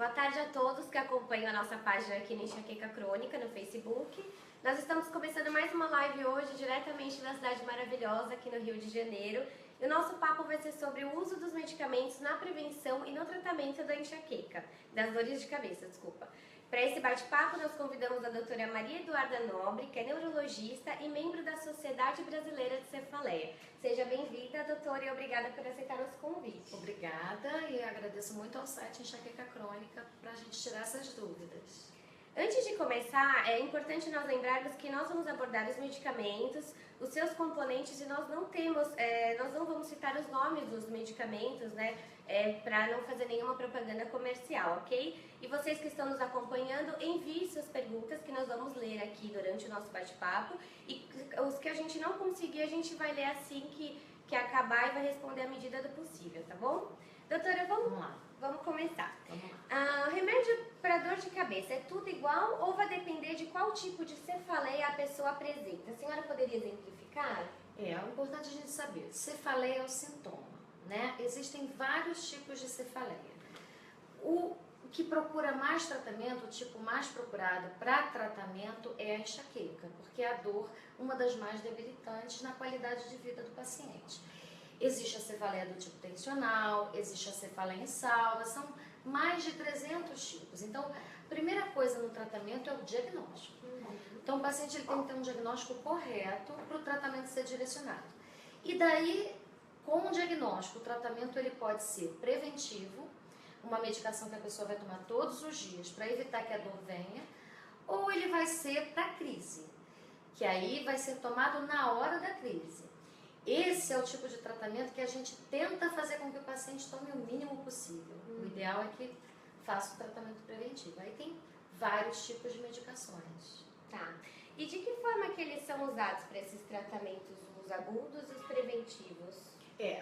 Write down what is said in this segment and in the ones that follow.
Boa tarde a todos que acompanham a nossa página aqui no Enxaqueca Crônica no Facebook. Nós estamos começando mais uma live hoje, diretamente da cidade maravilhosa aqui no Rio de Janeiro. E o nosso papo vai ser sobre o uso dos medicamentos na prevenção e no tratamento da enxaqueca, das dores de cabeça, desculpa. Para esse bate-papo, nós convidamos a doutora Maria Eduarda Nobre, que é neurologista e membro da Sociedade Brasileira de Cefaleia. Seja bem-vinda, doutora, e obrigada por aceitar nosso convite. Obrigada e agradeço muito ao site Enxaqueca Crônica para a gente tirar essas dúvidas. Antes de começar, é importante nós lembrarmos que nós vamos abordar os medicamentos, os seus componentes, e nós não vamos citar os nomes dos medicamentos, né, para não fazer nenhuma propaganda comercial, ok? E vocês que estão nos acompanhando, enviem suas perguntas que nós vamos ler aqui durante o nosso bate-papo, e os que a gente não conseguir, a gente vai ler assim que acabar e vai responder à medida do possível, tá bom? Doutora, vamos lá. Vamos começar. Vamos lá. Remédio para dor de cabeça é tudo igual ou vai depender de qual tipo de cefaleia a pessoa apresenta? A senhora poderia exemplificar? É importante a gente saber, cefaleia é o sintoma, né? Existem vários tipos de cefaleia. O que procura mais tratamento, o tipo mais procurado para tratamento é a enxaqueca, porque é a dor, uma das mais debilitantes na qualidade de vida do paciente. Existe a cefaleia do tipo tensional, existe a cefaleia em salva, são mais de 300 tipos. Então, a primeira coisa no tratamento é o diagnóstico. Então, o paciente ele tem que ter um diagnóstico correto para o tratamento ser direcionado. E daí, com o diagnóstico, o tratamento ele pode ser preventivo, uma medicação que a pessoa vai tomar todos os dias para evitar que a dor venha, ou ele vai ser para crise, que aí vai ser tomado na hora da crise. Esse é o tipo de tratamento que a gente tenta fazer com que o paciente tome o mínimo possível. O ideal é que faça o tratamento preventivo. Aí tem vários tipos de medicações. Tá. E de que forma que eles são usados para esses tratamentos, os agudos e os preventivos?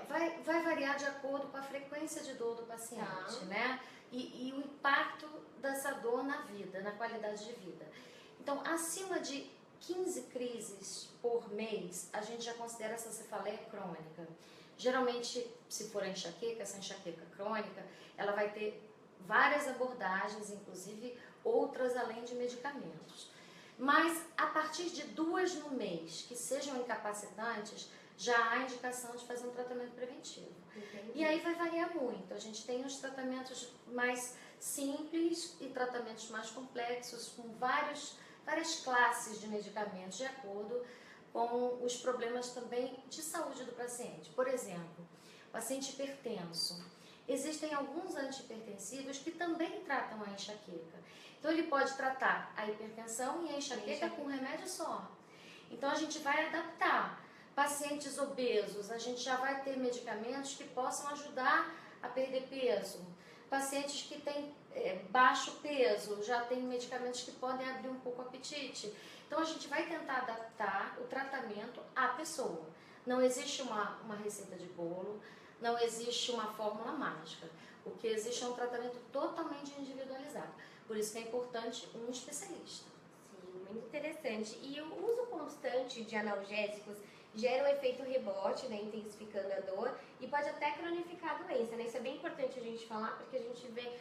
Vai variar de acordo com a frequência de dor do paciente, né? E o impacto dessa dor na vida, na qualidade de vida. Então, acima de 15 crises por mês, a gente já considera essa cefaleia crônica. Geralmente, se for a enxaqueca, essa enxaqueca crônica, ela vai ter várias abordagens, inclusive outras além de medicamentos. Mas, a partir de 2 no mês, que sejam incapacitantes, já há indicação de fazer um tratamento preventivo. Entendi. E aí vai variar muito. A gente tem os tratamentos mais simples e tratamentos mais complexos, com várias classes de medicamentos, de acordo com os problemas também de saúde do paciente. Por exemplo, paciente hipertenso. Existem alguns antihipertensivos que também tratam a enxaqueca. Então, ele pode tratar a hipertensão e a enxaqueca com um remédio só. Então, a gente vai adaptar. Pacientes obesos, a gente já vai ter medicamentos que possam ajudar a perder peso. Pacientes que têm baixo peso, já tem medicamentos que podem abrir um pouco o apetite. Então, a gente vai tentar adaptar o tratamento à pessoa. Não existe uma receita de bolo, não existe uma fórmula mágica. O que existe é um tratamento totalmente individualizado. Por isso que é importante um especialista. Sim, muito interessante. E o uso constante de analgésicos gera um efeito rebote, né, intensificando a dor e pode até cronificar a doença, né? Isso é bem importante a gente falar, porque a gente vê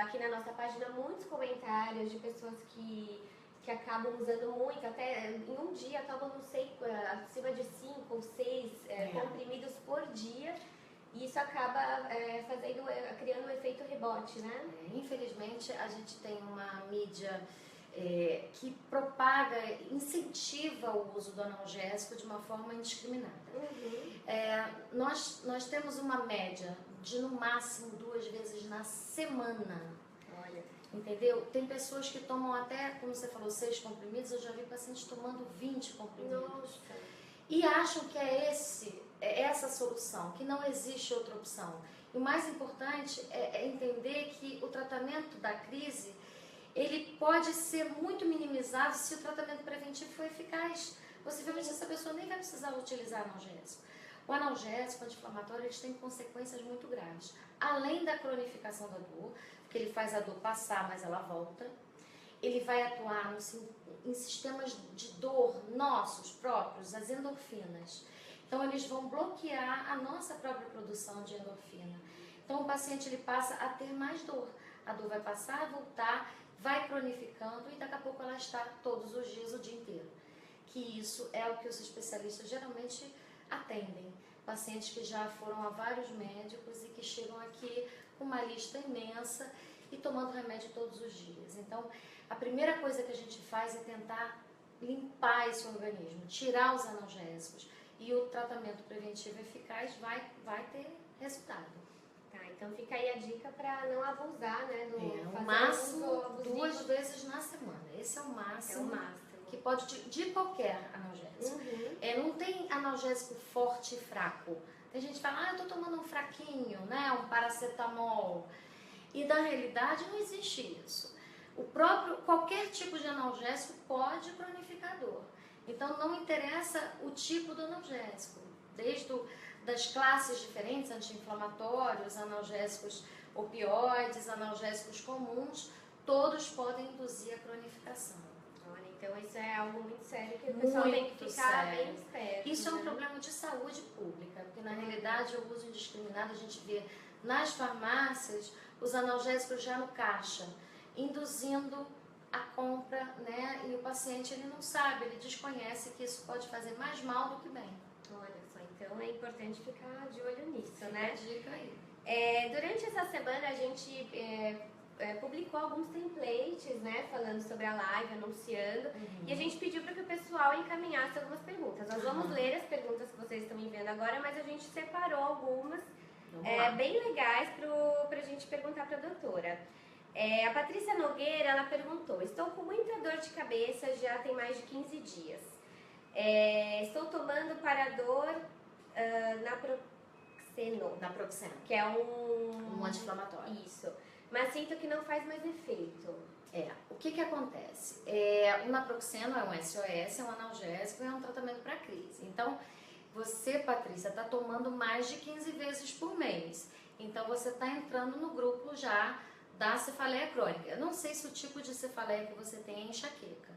aqui na nossa página muitos comentários de pessoas que acabam usando muito, até em um dia tomam, não sei, acima de 5 ou 6 comprimidos por dia, e isso acaba criando um efeito rebote, né? Infelizmente, a gente tem uma mídia que propaga, incentiva o uso do analgésico de uma forma indiscriminada. Nós temos uma média de no máximo 2 vezes na semana. Olha. Entendeu? Tem pessoas que tomam até, como você falou, 6 comprimidos, eu já vi pacientes tomando 20 comprimidos. Nossa. E acham que é essa a solução, que não existe outra opção. E o mais importante é entender que o tratamento da crise ele pode ser muito minimizado se o tratamento preventivo for eficaz. Possivelmente essa pessoa nem vai precisar utilizar analgésico. O analgésico, o anti-inflamatório, eles têm consequências muito graves. Além da cronificação da dor, porque ele faz a dor passar, mas ela volta. Ele vai atuar em sistemas de dor nossos próprios, as endorfinas. Então, eles vão bloquear a nossa própria produção de endorfina. Então, o paciente ele passa a ter mais dor. a dor vai passar, voltar, vai cronificando e daqui a pouco ela está todos os dias, o dia inteiro. Que isso é o que os especialistas geralmente atendem. Pacientes que já foram a vários médicos e que chegam aqui com uma lista imensa e tomando remédio todos os dias. Então, a primeira coisa que a gente faz é tentar limpar esse organismo, tirar os analgésicos. E o tratamento preventivo eficaz vai ter resultado. Tá, então fica aí a dica para não abusar, né? O máximo 2 vezes na semana. Esse é o máximo. É o máximo. Que pode de qualquer analgésico. Não tem analgésico forte e fraco. Tem gente que fala, eu tô tomando um fraquinho, né? Um paracetamol. E na realidade não existe isso. Qualquer tipo de analgésico pode cronificar a dor. Então não interessa o tipo do analgésico. Desde das classes diferentes, anti-inflamatórios, analgésicos opioides, analgésicos comuns, todos podem induzir a cronificação. Olha, então isso é algo muito sério que o pessoal tem que ficar bem esperto. Isso é um problema de saúde pública, porque na realidade o uso indiscriminado a gente vê nas farmácias os analgésicos já no caixa, induzindo a compra, né? E o paciente ele não sabe, ele desconhece que isso pode fazer mais mal do que bem. Olha só, então é importante ficar de olho nisso, Fica né? a dica aí. Durante essa semana a gente publicou alguns templates, né, falando sobre a live, anunciando, e a gente pediu para que o pessoal encaminhasse algumas perguntas. Nós vamos ler as perguntas que vocês estão enviando agora, mas a gente separou algumas bem legais para a gente perguntar para a doutora. A Patrícia Nogueira, ela perguntou: estou com muita dor de cabeça, já tem mais de 15 dias. Estou tomando para dor Naproxeno, que é um anti-inflamatório. Isso. Mas sinto que não faz mais efeito. O que acontece? O naproxeno é um SOS, é um analgésico, é um tratamento para crise. Então, você, Patrícia, está tomando mais de 15 vezes por mês. Então, você está entrando no grupo já da cefaleia crônica. Eu não sei se o tipo de cefaleia que você tem é enxaqueca.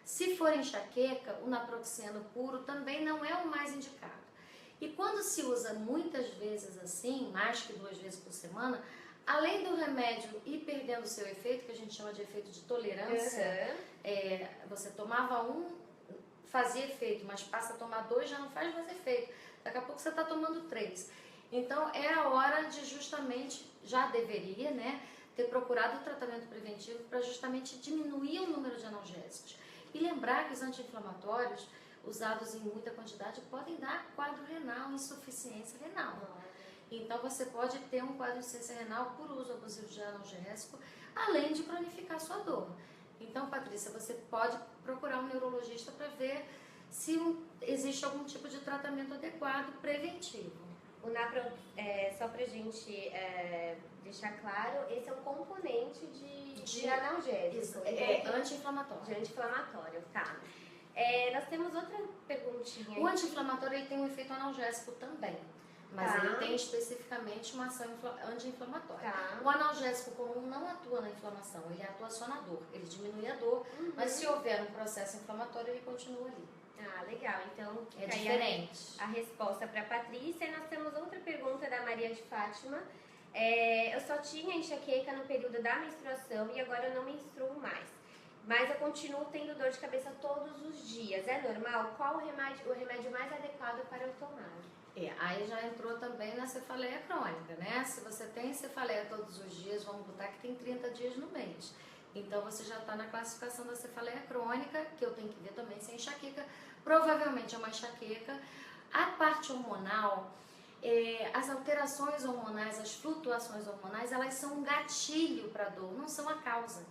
Se for enxaqueca, o naproxeno puro também não é o mais indicado. E quando se usa muitas vezes assim, mais que 2 vezes por semana, além do remédio ir perdendo o seu efeito, que a gente chama de efeito de tolerância, você tomava fazia efeito, mas passa a tomar 2, já não faz mais efeito. Daqui a pouco você está tomando 3. Então é a hora de justamente, já deveria, né, ter procurado o tratamento preventivo para justamente diminuir o número de analgésicos. E lembrar que os anti-inflamatórios, usados em muita quantidade, podem dar quadro renal, insuficiência renal. Então você pode ter um quadro de insuficiência renal por uso abusivo de analgésico, além de cronificar sua dor. Então, Patrícia, você pode procurar um neurologista para ver se existe algum tipo de tratamento adequado preventivo. O só pra gente deixar claro, esse é um componente de analgésico. Anti-inflamatório. De anti-inflamatório, tá. Nós temos outra perguntinha. O anti-inflamatório ele tem um efeito analgésico também, mas ele tem especificamente uma ação anti-inflamatória. O analgésico comum não atua na inflamação, ele atua só na dor. Ele diminui a dor, mas se houver um processo inflamatório, ele continua ali. Legal. Então, é diferente. A resposta para a Patrícia. E nós temos outra pergunta da Maria de Fátima. Eu só tinha enxaqueca no período da menstruação e agora eu não menstruo mais. Mas eu continuo tendo dor de cabeça todos os dias. É normal? Qual o remédio mais adequado para eu tomar? Aí já entrou também na cefaleia crônica, né? Se você tem cefaleia todos os dias, vamos botar que tem 30 dias no mês. Então você já está na classificação da cefaleia crônica, que eu tenho que ver também se é enxaqueca. Provavelmente é uma enxaqueca. A parte hormonal, as alterações hormonais, as flutuações hormonais, elas são um gatilho para a dor, não são a causa.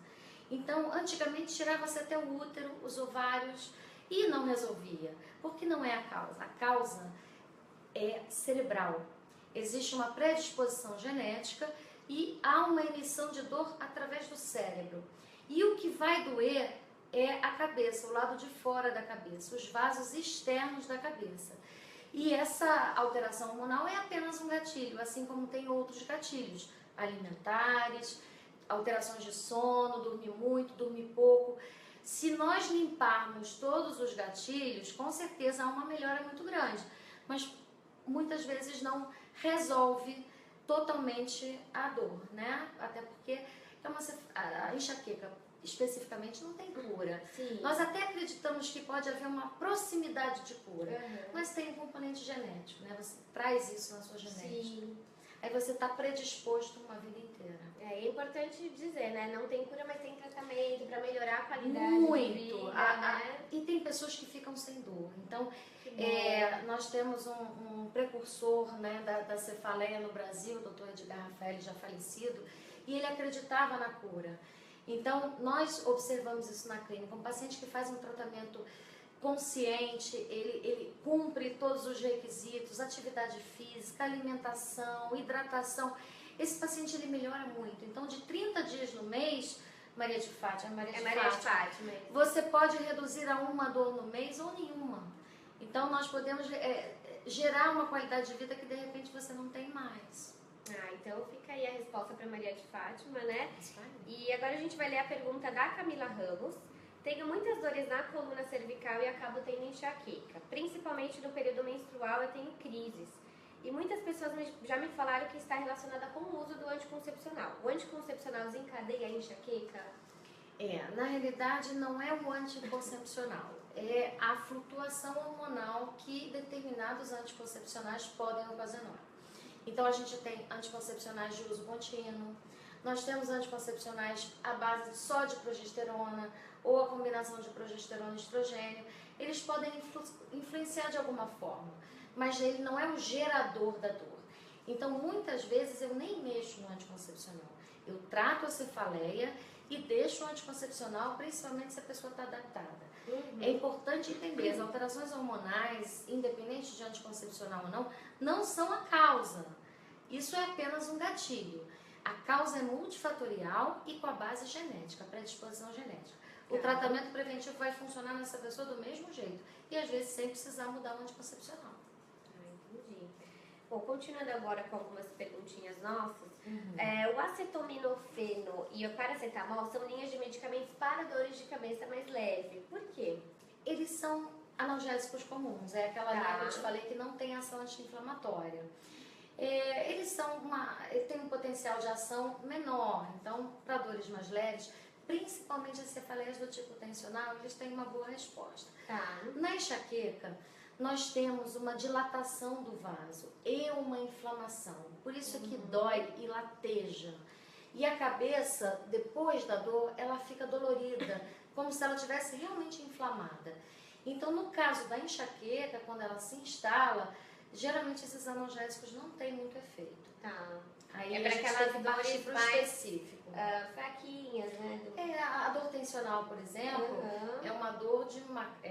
Então, antigamente tirava-se até o útero, os ovários e não resolvia, porque não é a causa. A causa é cerebral. Existe uma predisposição genética e há uma emissão de dor através do cérebro. E o que vai doer é a cabeça, o lado de fora da cabeça, os vasos externos da cabeça. E essa alteração hormonal é apenas um gatilho, assim como tem outros gatilhos alimentares, alterações de sono, dormir muito, dormir pouco. Se nós limparmos todos os gatilhos, com certeza há uma melhora muito grande, mas muitas vezes não resolve totalmente a dor, né? Até porque é a enxaqueca especificamente não tem cura. Sim. Nós até acreditamos que pode haver uma proximidade de cura, Uhum. mas tem um componente genético, né? Você traz isso na sua genética. Sim. Aí você está predisposto uma vida inteira. É importante dizer, né? Não tem cura, mas tem tratamento para melhorar a qualidade Muito. de vida, né? E tem pessoas que ficam sem dor. Então, Que bom. nós temos um precursor, né, da cefaleia no Brasil, o doutor Edgar Rafael, já falecido, e ele acreditava na cura. Então, nós observamos isso na clínica. Um paciente que faz um tratamento consciente, ele cumpre todos os requisitos, atividade física, alimentação, hidratação. Esse paciente ele melhora muito. Então, de 30 dias no mês, Maria de Fátima, Maria de Fátima. você pode reduzir a uma dor no mês ou nenhuma. Então, nós podemos gerar uma qualidade de vida que de repente você não tem mais. Então fica aí a resposta para Maria de Fátima, né? E agora a gente vai ler a pergunta da Camila Ramos. Tenho muitas dores na coluna cervical e acabo tendo enxaqueca. Principalmente no período menstrual eu tenho crises. E muitas pessoas já me falaram que está relacionada com o uso do anticoncepcional. O anticoncepcional desencadeia a enxaqueca? Na realidade não é o anticoncepcional. É a flutuação hormonal que determinados anticoncepcionais podem ocasionar. Então a gente tem anticoncepcionais de uso contínuo, nós temos anticoncepcionais à base só de progesterona ou a combinação de progesterona e estrogênio. Eles podem influenciar de alguma forma, mas ele não é o gerador da dor. Então muitas vezes eu nem mexo no anticoncepcional. Eu trato a cefaleia e deixo o anticoncepcional, principalmente se a pessoa está adaptada. É importante entender, as alterações hormonais, independente de anticoncepcional ou não, não são a causa. Isso é apenas um gatilho. A causa é multifatorial e com a base genética, a predisposição genética. O tratamento preventivo vai funcionar nessa pessoa do mesmo jeito e às vezes sem precisar mudar o anticoncepcional. Entendi. Bom, continuando agora com algumas perguntinhas nossas, o acetaminofeno e o paracetamol são linhas de medicamentos para dores de cabeça mais leve. Por quê? Eles são analgésicos comuns, é aquela linha que eu te falei que não tem ação anti-inflamatória. Eles têm um potencial de ação menor, então para dores mais leves, principalmente as cefaleias do tipo tensional, eles têm uma boa resposta. Na enxaqueca, nós temos uma dilatação do vaso e uma inflamação, por isso que dói e lateja. E a cabeça, depois da dor, ela fica dolorida, como se ela estivesse realmente inflamada. Então, no caso da enxaqueca, quando ela se instala, geralmente esses analgésicos não têm muito efeito. Aí para aquelas dores mais específico. Fraquinhas, né? A dor tensional, por exemplo, é uma dor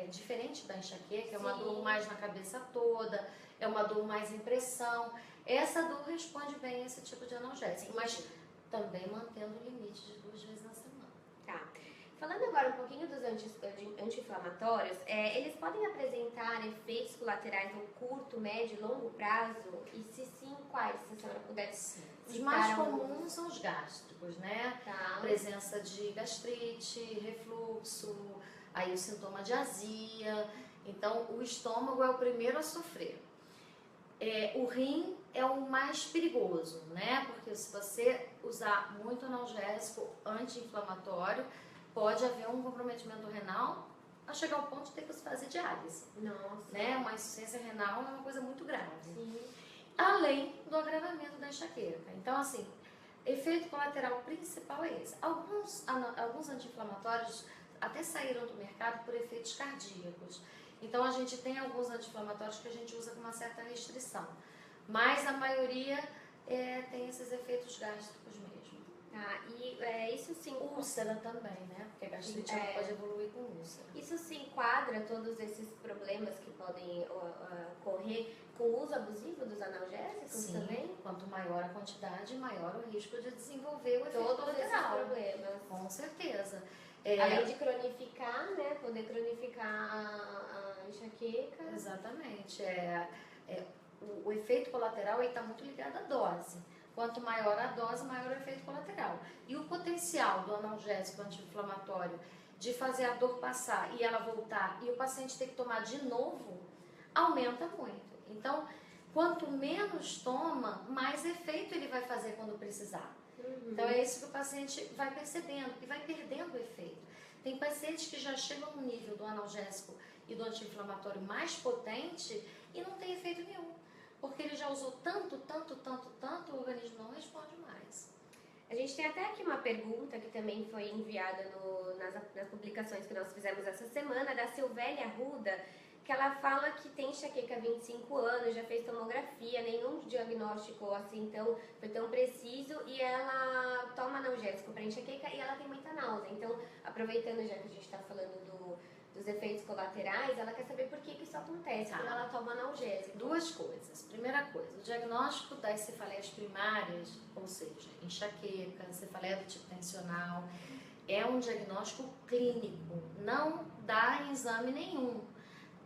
diferente da enxaqueca, é uma dor mais na cabeça toda, é uma dor mais em pressão. Essa dor responde bem a esse tipo de analgésico, mas também mantendo o limite de 2 vezes na semana. Falando agora um pouquinho dos anti-inflamatórios, eles podem apresentar efeitos colaterais no curto, médio e longo prazo? E se sim, quais? Se a senhora pudesse Os mais comuns são os gástricos, né? Presença Presença de gastrite, refluxo, aí o sintoma de azia. Então, o estômago é o primeiro a sofrer. O rim é o mais perigoso, né? Porque se você usar muito analgésico anti-inflamatório, pode haver um comprometimento renal a chegar ao ponto de ter que se fazer diálise. Né? Uma insuficiência renal é uma coisa muito grave. Além do agravamento da enxaqueca. Então, assim, efeito colateral principal é esse. Alguns anti-inflamatórios até saíram do mercado por efeitos cardíacos. Então, a gente tem alguns anti-inflamatórios que a gente usa com uma certa restrição. Mas a maioria tem esses efeitos gástricos mesmo. Isso sim. Úlcera também, né? Porque a gastrite pode evoluir com úlcera. Isso se enquadra todos esses problemas que podem ocorrer com o uso abusivo dos analgésicos também? Quanto maior a quantidade, maior o risco de desenvolver o efeito todos colateral. esses problemas. Com certeza. Além de cronificar, né? Poder cronificar a enxaqueca. Exatamente. O efeito colateral está muito ligado à dose. Quanto maior a dose, maior o efeito colateral. E o potencial do analgésico anti-inflamatório de fazer a dor passar e ela voltar e o paciente ter que tomar de novo, aumenta muito. Então, quanto menos toma, mais efeito ele vai fazer quando precisar. Então é isso que o paciente vai percebendo e vai perdendo o efeito. Tem pacientes que já chegam no nível do analgésico e do anti-inflamatório mais potente e não tem efeito nenhum. Porque ele já usou tanto, o organismo não responde mais. A gente tem até aqui uma pergunta que também foi enviada nas publicações que nós fizemos essa semana, da Silvélia Arruda, que ela fala que tem enxaqueca há 25 anos, já fez tomografia, nenhum diagnóstico assim foi tão preciso, e ela toma analgésico para enxaqueca e ela tem muita náusea. Então, aproveitando já que a gente está falando dos efeitos colaterais, ela quer saber por que isso acontece quando ela toma analgésico. Duas coisas. Primeira coisa, o diagnóstico das cefaleias primárias, ou seja, enxaqueca, cefaleia do tipo tensional, é um diagnóstico clínico, não dá em exame nenhum.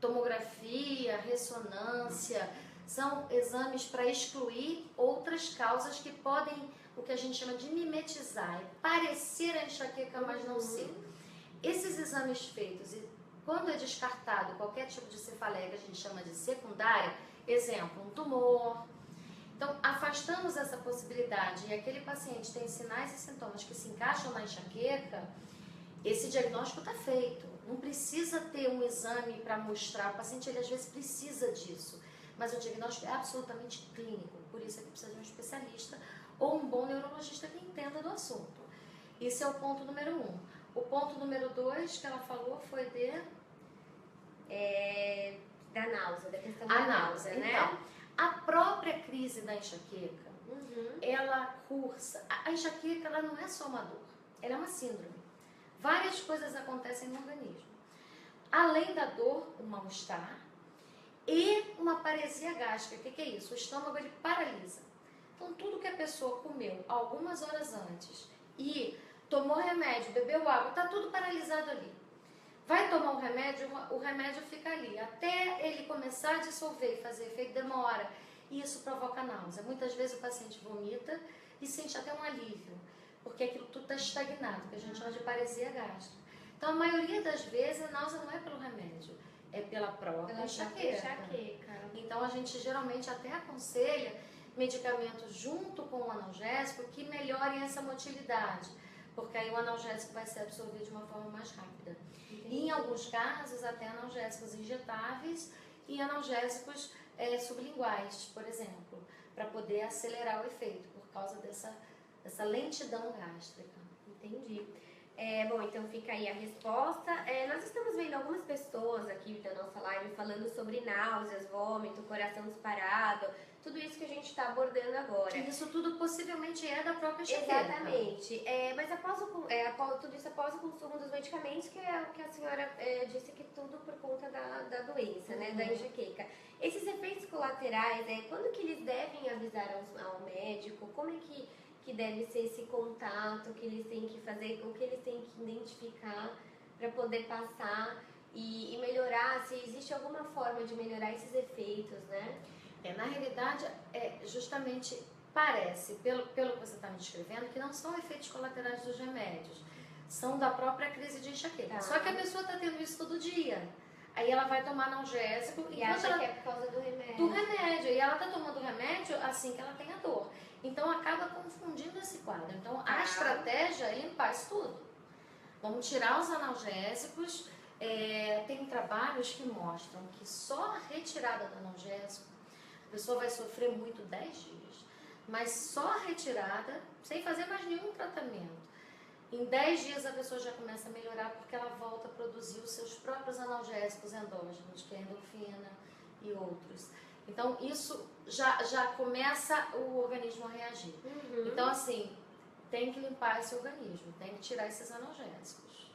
Tomografia, ressonância, são exames para excluir outras causas que podem, o que a gente chama de mimetizar, parecer a enxaqueca, mas não ser. Esses exames feitos, e quando é descartado qualquer tipo de cefaleia que a gente chama de secundária, exemplo, um tumor. Então, afastamos essa possibilidade e aquele paciente tem sinais e sintomas que se encaixam na enxaqueca, esse diagnóstico está feito. Não precisa ter um exame para mostrar. O paciente, ele às vezes precisa disso. Mas o diagnóstico é absolutamente clínico. Por isso é que precisa de um especialista ou um bom neurologista que entenda do assunto. Esse é o ponto número 1. O ponto número 2 que ela falou foi da náusea, da questão da náusea, né? Então, a própria crise da enxaqueca, ela cursa. A enxaqueca, ela não é só uma dor, ela é uma síndrome. Várias coisas acontecem no organismo. Além da dor, o mal-estar e uma paresia gástrica. O que é isso? O estômago, ele paralisa. Então, tudo que a pessoa comeu algumas horas antes e tomou remédio, bebeu água, está tudo paralisado ali. Vai tomar o remédio fica ali. Até ele começar a dissolver e fazer efeito, demora. E isso provoca náusea. Muitas vezes o paciente vomita e sente até um alívio, porque aquilo tudo está estagnado, que a gente chama de paresia gástrica. Então, a maioria das vezes, a náusea não é pelo remédio, é pela própria enxaqueca. Então, a gente geralmente até aconselha medicamentos junto com o analgésico que melhorem essa motilidade, porque aí o analgésico vai ser absorvido de uma forma mais rápida. E, em alguns casos, até analgésicos injetáveis e analgésicos sublinguais, por exemplo, para poder acelerar o efeito, por causa dessa lentidão gástrica. Entendi. Bom, então fica aí a resposta. Nós estamos vendo algumas pessoas aqui da nossa live falando sobre náuseas, vômito, coração disparado, tudo isso que a gente está abordando agora. E isso tudo possivelmente é da própria enxaqueca. Exatamente. Mas tudo isso após o consumo dos medicamentos, que é o que a senhora disse, que tudo por conta da doença, né, da enxaqueca. Esses efeitos colaterais, quando que eles devem avisar ao médico? Como é que deve ser esse contato que eles têm que fazer, o que eles têm que identificar para poder passar e melhorar, se existe alguma forma de melhorar esses efeitos, né? Na realidade, justamente parece, pelo que você está me descrevendo, que não são efeitos colaterais dos remédios, são da própria crise de enxaqueca. Tá. Só que a pessoa está tendo isso todo dia. Aí ela vai tomar analgésico e acha que é por causa do remédio. Do remédio. E ela está tomando o remédio assim que ela tem a dor. Então acaba confundindo esse quadro. Então a estratégia é limpar isso tudo. Vamos tirar os analgésicos. Tem trabalhos que mostram que só a retirada do analgésico, a pessoa vai sofrer muito 10 dias. Mas só a retirada, sem fazer mais nenhum tratamento, em 10 dias a pessoa já começa a melhorar, porque ela volta a produzir os seus próprios analgésicos endógenos, que é a endorfina e outros. Então, isso já começa o organismo a reagir. Então, assim, tem que limpar esse organismo, tem que tirar esses analgésicos.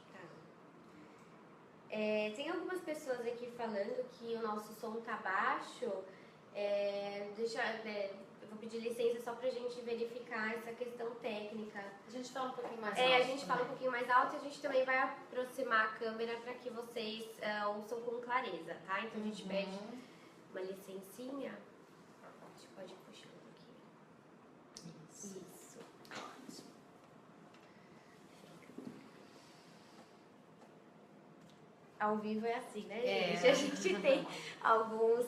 Tem algumas pessoas aqui falando que o nosso som tá baixo. Eu vou pedir licença só pra gente verificar essa questão técnica. A gente fala um pouquinho mais alto. A gente fala um pouquinho mais alto e a gente também vai aproximar a câmera para que vocês ouçam com clareza, tá? Então a gente pede uma licencinha. A gente pode puxar um pouquinho. Isso. Ótimo. Ao vivo é assim, né, gente? A gente tem alguns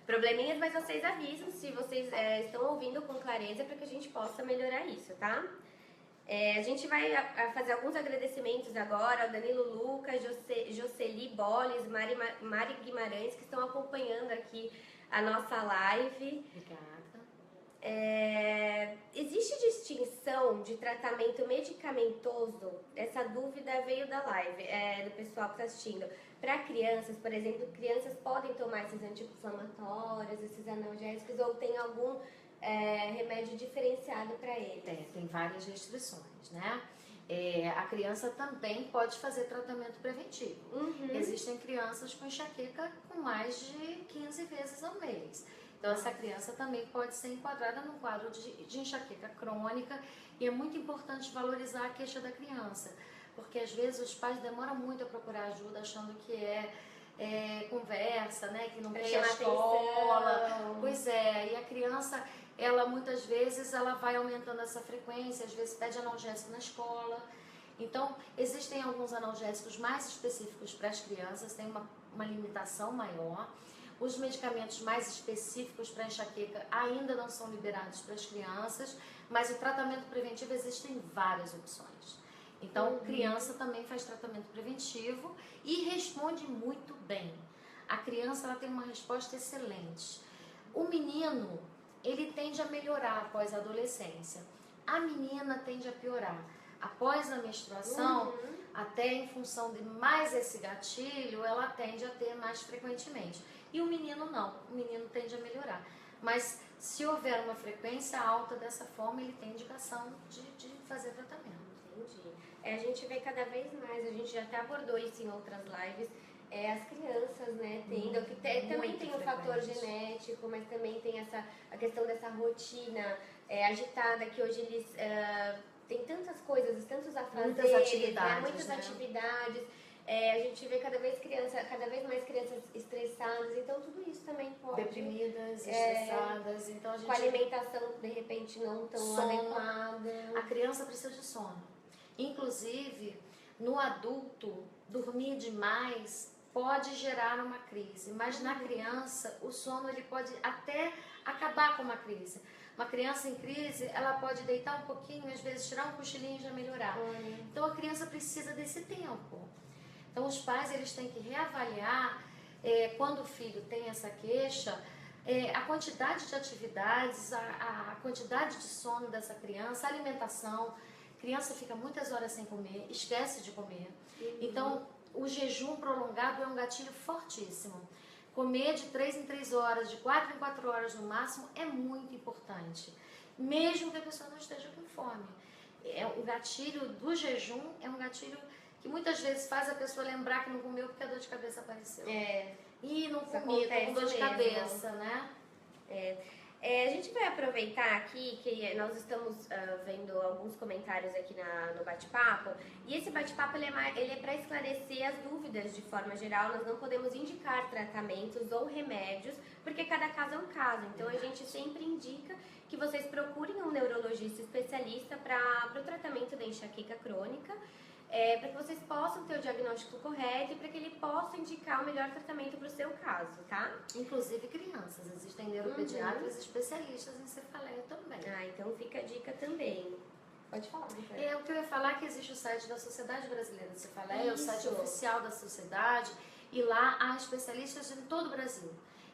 probleminhas, mas vocês avisam se vocês estão ouvindo com clareza para que a gente possa melhorar isso, tá? A gente vai fazer alguns agradecimentos agora ao Danilo Lucas, Jocely Boles, Mari Guimarães, que estão acompanhando aqui a nossa live. Obrigada. Existe distinção de tratamento medicamentoso? Essa dúvida veio da live, do pessoal que está assistindo. Para crianças, por exemplo, crianças podem tomar esses anti-inflamatórios, esses analgésicos, ou tem algum remédio diferenciado para eles? Tem várias restrições, né? A criança também pode fazer tratamento preventivo. Existem crianças com enxaqueca com mais de 15 vezes ao mês. Então, essa criança também pode ser enquadrada num quadro de enxaqueca crônica, e é muito importante valorizar a queixa da criança, porque às vezes os pais demoram muito a procurar ajuda achando que conversa, né? Que não quer ir à escola. Pois é, e a criança, ela muitas vezes ela vai aumentando essa frequência, às vezes pede analgésico na escola. Então, existem alguns analgésicos mais específicos para as crianças, tem uma limitação maior. Os medicamentos mais específicos para enxaqueca ainda não são liberados para as crianças, mas o tratamento preventivo existem várias opções. Então, criança também faz tratamento preventivo e responde muito bem. A criança ela tem uma resposta excelente. O menino, ele tende a melhorar após a adolescência. A menina tende a piorar. Após a menstruação, até em função de mais esse gatilho, ela tende a ter mais frequentemente. E o menino não, o menino tende a melhorar. Mas se houver uma frequência alta dessa forma, ele tem indicação de fazer tratamento. Entendi. A gente vê cada vez mais, a gente já até abordou isso em outras lives, as crianças, né, tendo, que também tem o fator genético, mas também tem a questão dessa rotina agitada, que hoje eles têm tantas coisas, tantos afazeres, muitas atividades. A gente vê cada vez mais crianças estressadas, então tudo isso também pode... Deprimidas, estressadas, então a gente... Com a alimentação, de repente, não tão adequada. A criança precisa de sono. Inclusive, no adulto, dormir demais pode gerar uma crise, mas na criança, o sono ele pode até acabar com uma crise. Uma criança em crise, ela pode deitar um pouquinho, às vezes tirar um cochilinho e já melhorar. Então, a criança precisa desse tempo. Então, os pais eles têm que reavaliar, quando o filho tem essa queixa, a quantidade de atividades, a quantidade de sono dessa criança, a alimentação. A criança fica muitas horas sem comer, esquece de comer. Então, o jejum prolongado é um gatilho fortíssimo. Comer de 3 em 3 horas, de 4 em 4 horas no máximo, é muito importante. Mesmo que a pessoa não esteja com fome. O gatilho do jejum é um gatilho que muitas vezes faz a pessoa lembrar que não comeu porque a dor de cabeça apareceu. E não comi, tô com dor de cabeça, né? A gente vai aproveitar aqui que nós estamos vendo alguns comentários aqui no bate-papo, e esse bate-papo ele é para esclarecer as dúvidas de forma geral. Nós não podemos indicar tratamentos ou remédios, porque cada caso é um caso. Então a gente sempre indica que vocês procurem um neurologista especialista para o tratamento da enxaqueca crônica, para que vocês possam ter o diagnóstico correto e para que ele possa indicar o melhor tratamento para o seu caso, tá? Inclusive crianças, existem neuropediatras especialistas em cefaleia também. Então fica a dica também. Pode falar, o que eu ia falar é que existe o site da Sociedade Brasileira de Cefaleia, o site oficial da sociedade, e lá há especialistas em todo o Brasil.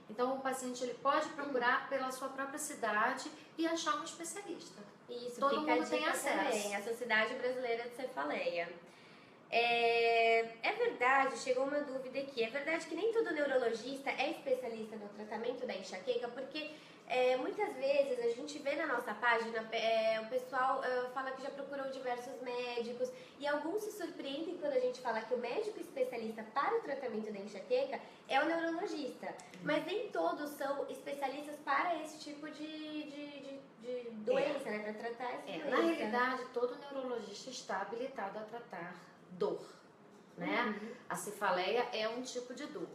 Então o paciente ele pode procurar pela sua própria cidade e achar um especialista. Isso, todo mundo tem acesso. Também, a Sociedade Brasileira de Cefaleia. É verdade, chegou uma dúvida aqui, é verdade que nem todo neurologista é especialista no tratamento da enxaqueca, porque muitas vezes a gente vê na nossa página, o pessoal fala que já procurou diversos médicos, e alguns se surpreendem quando a gente fala que o médico especialista para o tratamento da enxaqueca é o neurologista, mas nem todos são especialistas para esse tipo de doença, né, para tratar essa doença. Na realidade, todo neurologista está habilitado a tratar dor, né? A cefaleia é um tipo de dor.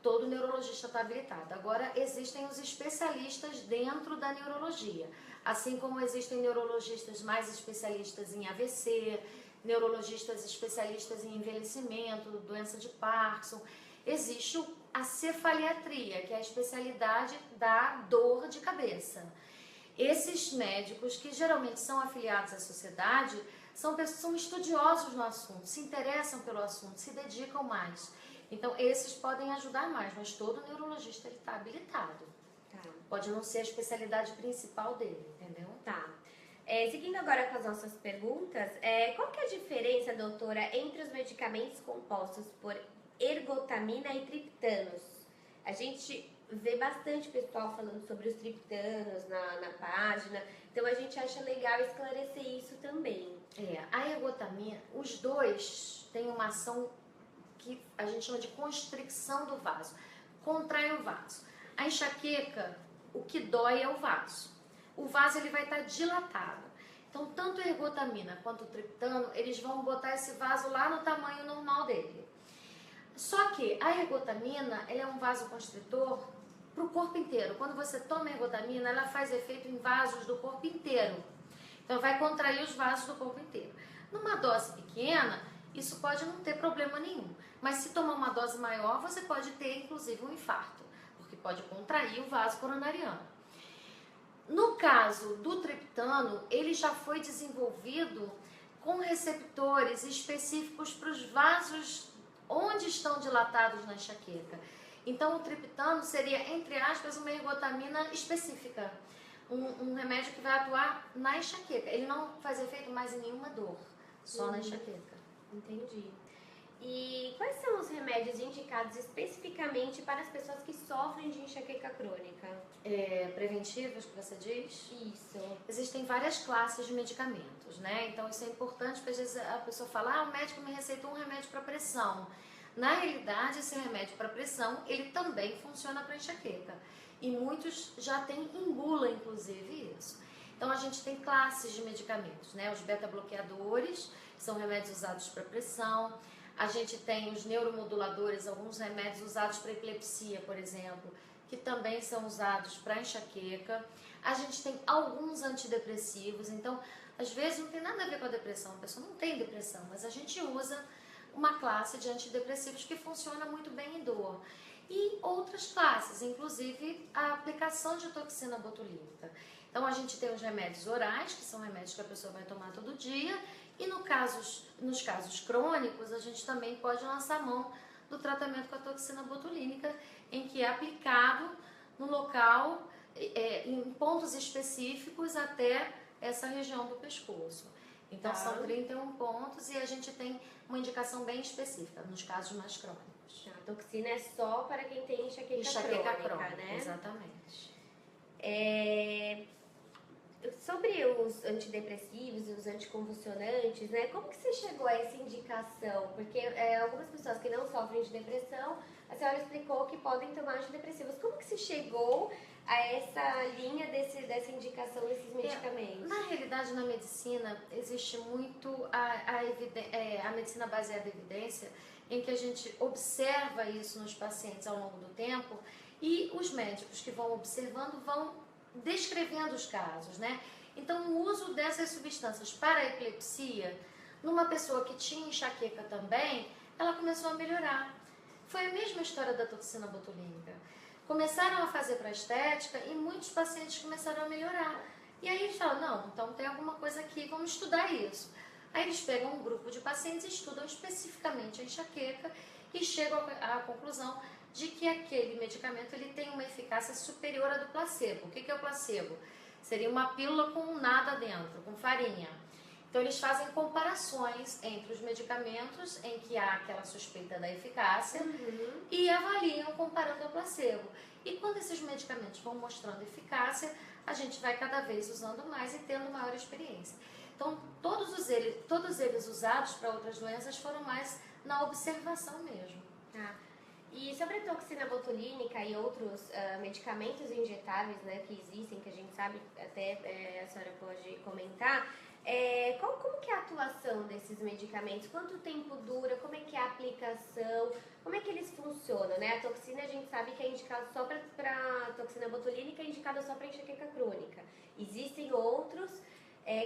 Todo neurologista está habilitado. Agora, existem os especialistas dentro da neurologia. Assim como existem neurologistas mais especialistas em AVC, neurologistas especialistas em envelhecimento, doença de Parkinson. Existe a cefaliatria, que é a especialidade da dor de cabeça. Esses médicos, que geralmente são afiliados à sociedade, são estudiosos no assunto, se interessam pelo assunto, se dedicam mais. Então, esses podem ajudar mais, mas todo neurologista está habilitado. Tá. Pode não ser a especialidade principal dele, entendeu? Tá. Seguindo agora com as nossas perguntas, qual que é a diferença, doutora, entre os medicamentos compostos por ergotamina e triptanos? A gente vê bastante pessoal falando sobre os triptanos na página, então a gente acha legal esclarecer isso também. A ergotamina, os dois têm uma ação que a gente chama de constricção do vaso, contrai o vaso. A enxaqueca, o que dói é o vaso. O vaso ele vai estar dilatado. Então, tanto a ergotamina quanto o triptano, eles vão botar esse vaso lá no tamanho normal dele. Só que a ergotamina, ela é um vasoconstritor para o corpo inteiro. Quando você toma a ergotamina, ela faz efeito em vasos do corpo inteiro. Então, vai contrair os vasos do corpo inteiro. Numa dose pequena, isso pode não ter problema nenhum. Mas se tomar uma dose maior, você pode ter, inclusive, um infarto, porque pode contrair o vaso coronariano. No caso do triptano, ele já foi desenvolvido com receptores específicos para os vasos onde estão dilatados na enxaqueca. Então, o triptano seria, entre aspas, uma ergotamina específica. Um remédio que vai atuar na enxaqueca. Ele não faz efeito mais em nenhuma dor, só na enxaqueca. Entendi. E quais são os remédios indicados especificamente para as pessoas que sofrem de enxaqueca crônica? Preventivos, que você diz? Isso. Existem várias classes de medicamentos, né? Então isso é importante, porque às vezes a pessoa fala, o médico me receitou um remédio para pressão. Na realidade, esse remédio para pressão, ele também funciona para enxaqueca. E muitos já têm em bula, inclusive, isso. Então a gente tem classes de medicamentos, né? Os beta-bloqueadores, que são remédios usados para pressão. A gente tem os neuromoduladores, alguns remédios usados para epilepsia, por exemplo, que também são usados para enxaqueca. A gente tem alguns antidepressivos, então, às vezes não tem nada a ver com a depressão, a pessoa não tem depressão, mas a gente usa uma classe de antidepressivos que funciona muito bem em dor. E outras classes, inclusive a aplicação de toxina botulínica. Então, a gente tem os remédios orais, que são remédios que a pessoa vai tomar todo dia, e nos casos crônicos, a gente também pode lançar mão do tratamento com a toxina botulínica, em que é aplicado no local, em pontos específicos até essa região do pescoço. Então, são 31 pontos e a gente tem uma indicação bem específica nos casos mais crônicos. A toxina é só para quem tem enxaqueca crônica, né? Exatamente. Sobre os antidepressivos e os anticonvulsionantes, né? Como que você chegou a essa indicação? Porque algumas pessoas que não sofrem de depressão, a senhora explicou que podem tomar antidepressivos. Como que você chegou a essa linha dessa indicação desses medicamentos? Na realidade, na medicina, existe muito a medicina baseada em evidência, em que a gente observa isso nos pacientes ao longo do tempo e os médicos que vão observando vão descrevendo os casos, né? Então, o uso dessas substâncias para a epilepsia, numa pessoa que tinha enxaqueca também, ela começou a melhorar. Foi a mesma história da toxina botulínica. Começaram a fazer para estética e muitos pacientes começaram a melhorar. E aí eles falam, não, então tem alguma coisa aqui, vamos estudar isso. Aí eles pegam um grupo de pacientes e estudam especificamente a enxaqueca e chegam à conclusão de que aquele medicamento ele tem uma eficácia superior à do placebo. O que é o placebo? Seria uma pílula com nada dentro, com farinha. Então eles fazem comparações entre os medicamentos em que há aquela suspeita da eficácia e avaliam comparando ao placebo. E quando esses medicamentos vão mostrando eficácia, a gente vai cada vez usando mais e tendo maior experiência. Então todos eles usados para outras doenças foram mais na observação mesmo. E sobre a toxina botulínica e outros medicamentos injetáveis, né, que existem, que a gente sabe, até a senhora pode comentar, como que é a atuação desses medicamentos? Quanto tempo dura? Como é que é a aplicação? Como é que eles funcionam, né? A toxina a gente sabe que é indicada só para toxina botulínica, é indicada só para enxaqueca crônica. Existem outros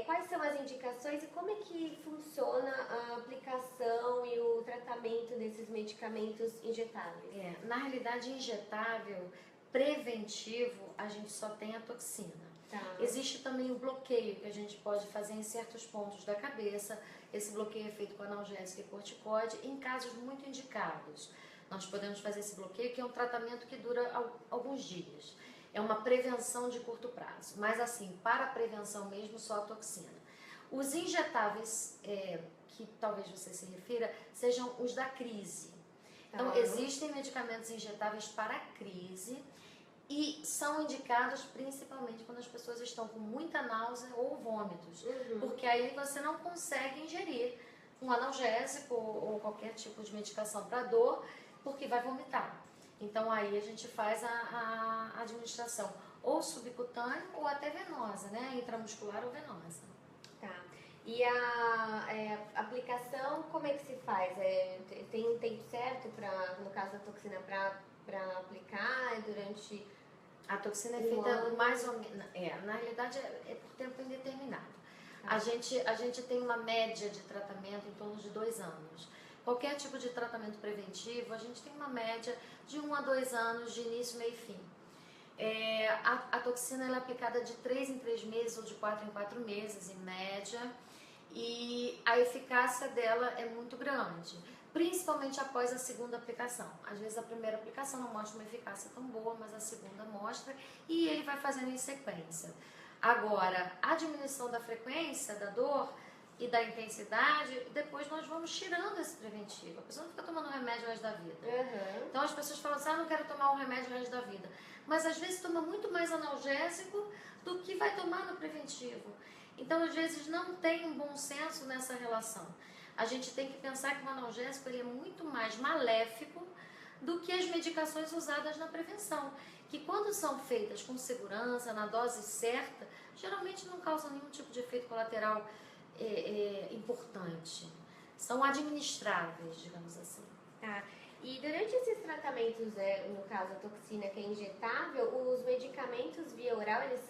quais são as indicações e como é que funciona a aplicação e o tratamento desses medicamentos injetáveis? Na realidade, injetável, preventivo, a gente só tem a toxina. Tá. Existe também o bloqueio que a gente pode fazer em certos pontos da cabeça. Esse bloqueio é feito com analgésico e corticóide em casos muito indicados. Nós podemos fazer esse bloqueio, que é um tratamento que dura alguns dias. É uma prevenção de curto prazo, mas assim, para a prevenção mesmo, só a toxina. Os injetáveis, que talvez você se refira, sejam os da crise. Então, existem medicamentos injetáveis para a crise e são indicados principalmente quando as pessoas estão com muita náusea ou vômitos, porque aí você não consegue ingerir um analgésico ou qualquer tipo de medicação para dor, porque vai vomitar. Então aí a gente faz a administração ou subcutânea ou até venosa, né? Intramuscular ou venosa. Tá. E a aplicação, como é que se faz? Tem um tempo certo, no caso da toxina, para aplicar durante... A toxina é feita mais ou menos... na realidade é por tempo indeterminado. Tá. A gente tem uma média de tratamento em torno de 2 anos. Qualquer tipo de tratamento preventivo, a gente tem uma média de 1 a 2 anos de início, meio e fim. A toxina ela é aplicada de 3 em 3 meses ou de 4 em 4 meses, em média, e a eficácia dela é muito grande, principalmente após a segunda aplicação. Às vezes a primeira aplicação não mostra uma eficácia tão boa, mas a segunda mostra e ele vai fazendo em sequência. Agora, a diminuição da frequência da dor e da intensidade, depois nós vamos tirando esse preventivo. A pessoa não fica tomando remédio o resto da vida. Então as pessoas falam assim, não quero tomar um remédio o resto da vida. Mas às vezes toma muito mais analgésico do que vai tomar no preventivo. Então às vezes não tem um bom senso nessa relação. A gente tem que pensar que o analgésico ele é muito mais maléfico do que as medicações usadas na prevenção, que quando são feitas com segurança, na dose certa, geralmente não causam nenhum tipo de efeito colateral importante. São administráveis, digamos assim. Tá. E durante esses tratamentos, no caso a toxina que é injetável, os medicamentos via oral, eles